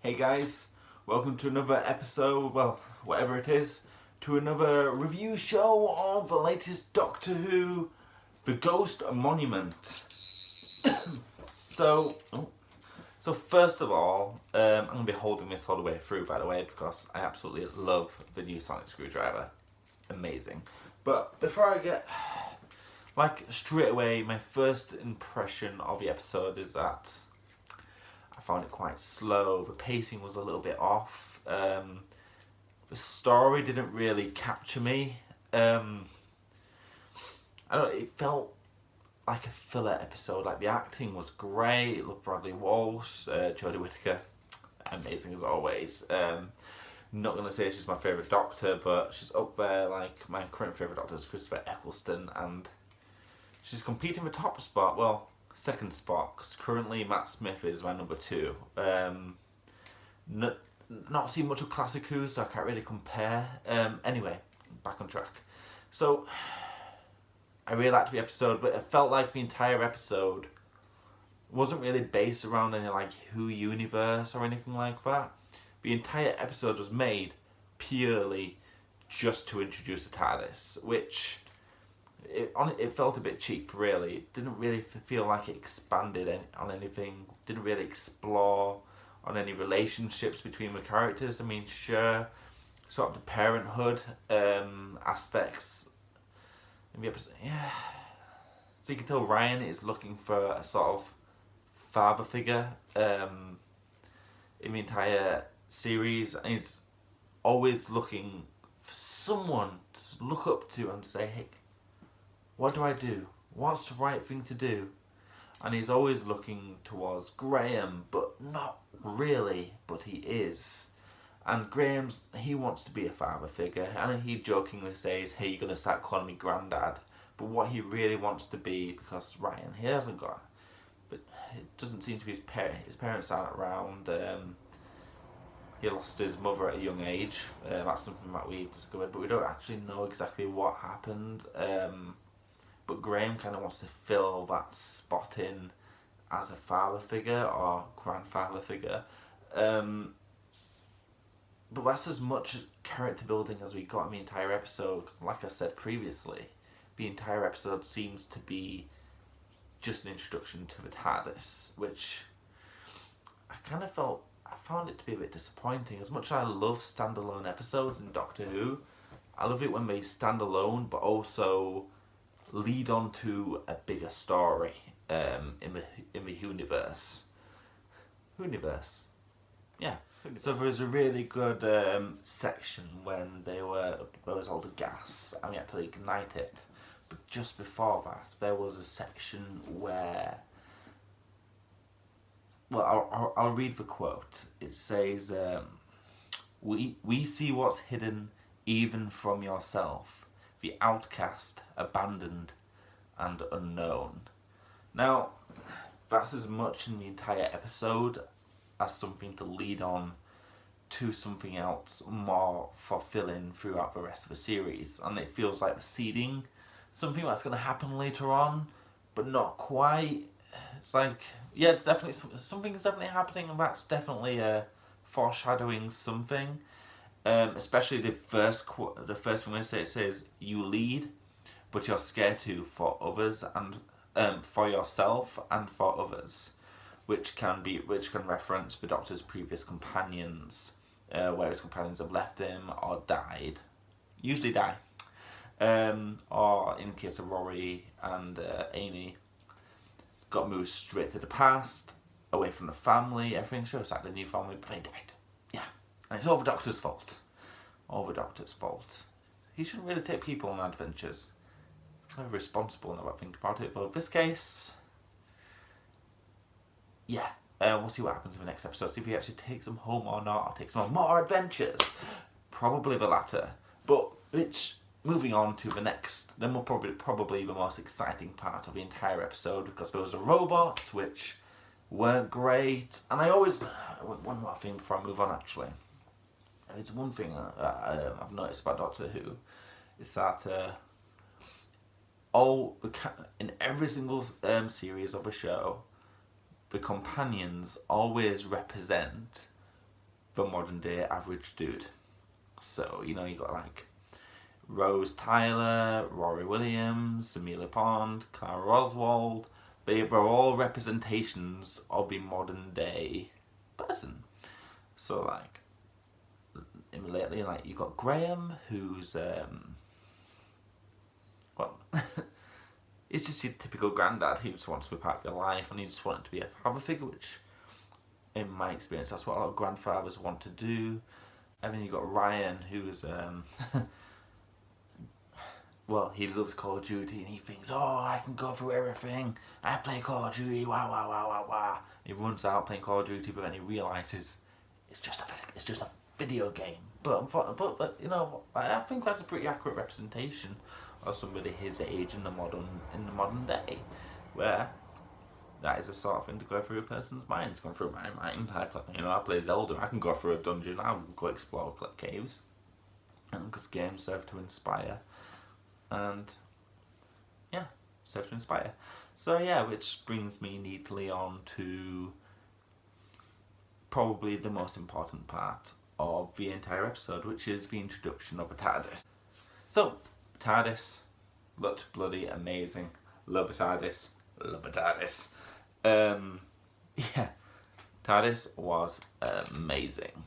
Hey guys, welcome to another episode, well, whatever it is, to another review show of the latest Doctor Who, The Ghost Monument. So first of all, I'm going to be holding this all the way through, by the way, because I absolutely love the new sonic screwdriver. It's amazing. But before I get, straight away, my first impression of the episode is that I found it quite slow. The pacing was a little bit off. The story didn't really capture me. It felt like a filler episode. Like, the acting was great. It looked Bradley Walsh, Jodie Whittaker, amazing as always. Not gonna say she's my favourite Doctor, but she's up there. Like, my current favourite Doctor is Christopher Eccleston, and she's competing for top spot. Well, second spot, because currently Matt Smith is my number 2. Not seen much of Classic Who, so I can't really compare. Anyway, back on track. So, I really liked the episode, but it felt like the entire episode wasn't really based around any Who universe or anything like that. The entire episode was made purely just to introduce the TARDIS, which it felt a bit cheap, really. It didn't really feel like it expanded on anything. Didn't really explore on any relationships between the characters. I mean, sure, sort of the parenthood aspects in the episode. Yeah. So you can tell Ryan is looking for a sort of father figure in the entire series, and he's always looking for someone to look up to and say, hey, what do I do? What's the right thing to do? And he's always looking towards Graham, but not really, but he is. And he wants to be a father figure, and he jokingly says, hey, you're going to start calling me Grandad. But what he really wants to be, because Ryan, he hasn't got, but it doesn't seem to be his parents aren't around. He lost his mother at a young age. That's something that we've discovered, but we don't actually know exactly what happened. But Graham kind of wants to fill that spot in as a father figure or grandfather figure. But that's as much character building as we got in the entire episode. Cause like I said previously, the entire episode seems to be just an introduction to the TARDIS, which I found it to be a bit disappointing. As much as I love standalone episodes in Doctor Who, I love it when they stand alone but also lead on to a bigger story in the Who-niverse. Who-niverse? Yeah. So there was a really good section when there was all the gas and we had to ignite it. But just before that, there was a section where, well, I'll read the quote. It says, we see what's hidden even from yourself, the outcast, abandoned, and unknown. Now, that's as much in the entire episode as something to lead on to something else more fulfilling throughout the rest of the series. And it feels like the seeding, something that's going to happen later on, but not quite. It's like, yeah, it's definitely something's definitely happening, and that's definitely foreshadowing something. Especially the first thing they say, it says, you lead, but you're scared to for others and for yourself and for others, which can reference the Doctor's previous companions, where his companions have left him or died, usually die, or in the case of Rory and Amy, got moved straight to the past, away from the family. Everything shows like the new family, but they died. Yeah. And it's all the Doctor's fault. All the Doctor's fault. He shouldn't really take people on adventures. It's kind of irresponsible now I think about it, but in this case, yeah. We'll see what happens in the next episode. See if he actually takes them home or not, or takes them on more adventures. Probably the latter. But, moving on to the next, then we'll probably the most exciting part of the entire episode, because there was the robots, which weren't great. And one more thing before I move on, actually. It's one thing I've noticed about Doctor Who, is that in every single series of a show, the companions always represent the modern day average dude. So, you know, you got like Rose Tyler, Rory Williams, Amelia Pond, Clara Oswald. They're all representations of a modern day person. So like, lately, like, you got Graham, who's well, it's just your typical granddad who just wants to be part of your life, and you just want it to be a father figure, which, in my experience, that's what a lot of grandfathers want to do. And then you got Ryan, who's well, he loves Call of Duty, and he thinks, oh, I can go through everything. I play Call of Duty, wow, wow, wow, wow, wow. He runs out playing Call of Duty, but then he realizes it's just a video game. But you know, I think that's a pretty accurate representation of somebody his age in the modern day, where that is a sort of thing to go through a person's mind. It's going through my mind. I play Zelda. I can go through a dungeon. I'll go explore caves, and because games serve to inspire, and yeah, serve to inspire. So yeah, which brings me neatly on to probably the most important part of the entire episode, which is the introduction of a TARDIS. So, TARDIS looked bloody amazing. Love a TARDIS. Love a TARDIS. Yeah, TARDIS was amazing.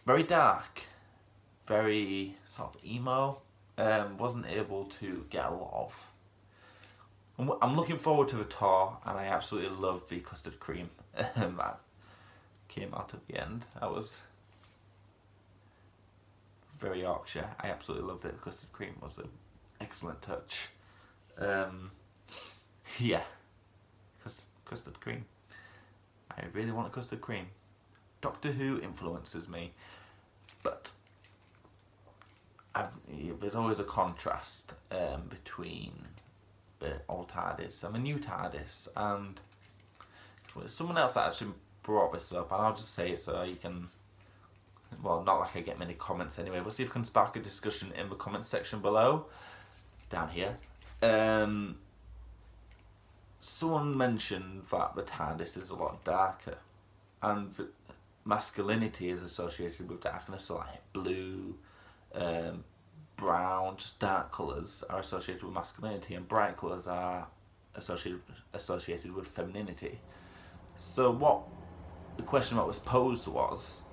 Very dark. Very sort of emo. Wasn't able to get a lot of. I'm looking forward to the tour, and I absolutely love the custard cream that came out at the end. That was very Yorkshire. I absolutely loved it. The custard cream was an excellent touch. Yeah, custard cream. I really want a custard cream. Doctor Who influences me, but there's always a contrast between the old TARDIS and the new TARDIS, and someone else actually brought this up, and I'll just say it so you can, well, not like I get many comments anyway, we'll see if we can spark a discussion in the comment section below, down here. Someone mentioned that the TARDIS is a lot darker, and masculinity is associated with darkness, so like blue, brown, just dark colours are associated with masculinity, and bright colours are associated with femininity. So what the question that was posed was,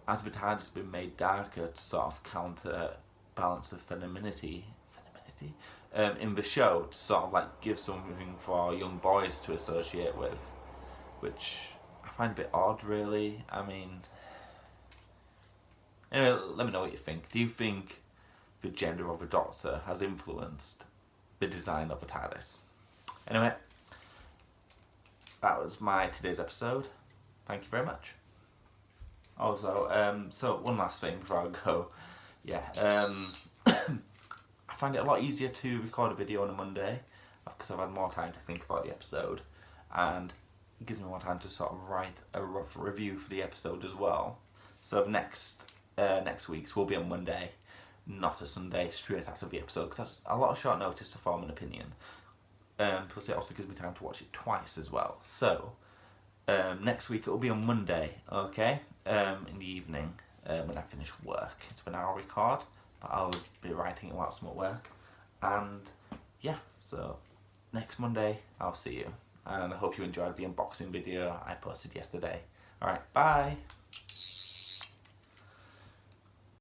has the TARDIS been made darker to sort of counterbalance the femininity in the show, to sort of like give something for young boys to associate with, which I find a bit odd, really. I mean, anyway, let me know what you think. Do you think the gender of the Doctor has influenced the design of the TARDIS? Anyway, that was today's episode. Thank you very much. Also, so one last thing before I go. Yeah, I find it a lot easier to record a video on a Monday because I've had more time to think about the episode, and it gives me more time to sort of write a rough review for the episode as well. So next week's will be on Monday, not a Sunday straight after the episode, because that's a lot of short notice to form an opinion. Plus it also gives me time to watch it twice as well. So next week it will be on Monday, okay, in the evening when I finish work. It's when I'll record, but I'll be writing it whilst I'm at work. And yeah, so next Monday I'll see you, and I hope you enjoyed the unboxing video I posted yesterday. Alright, bye!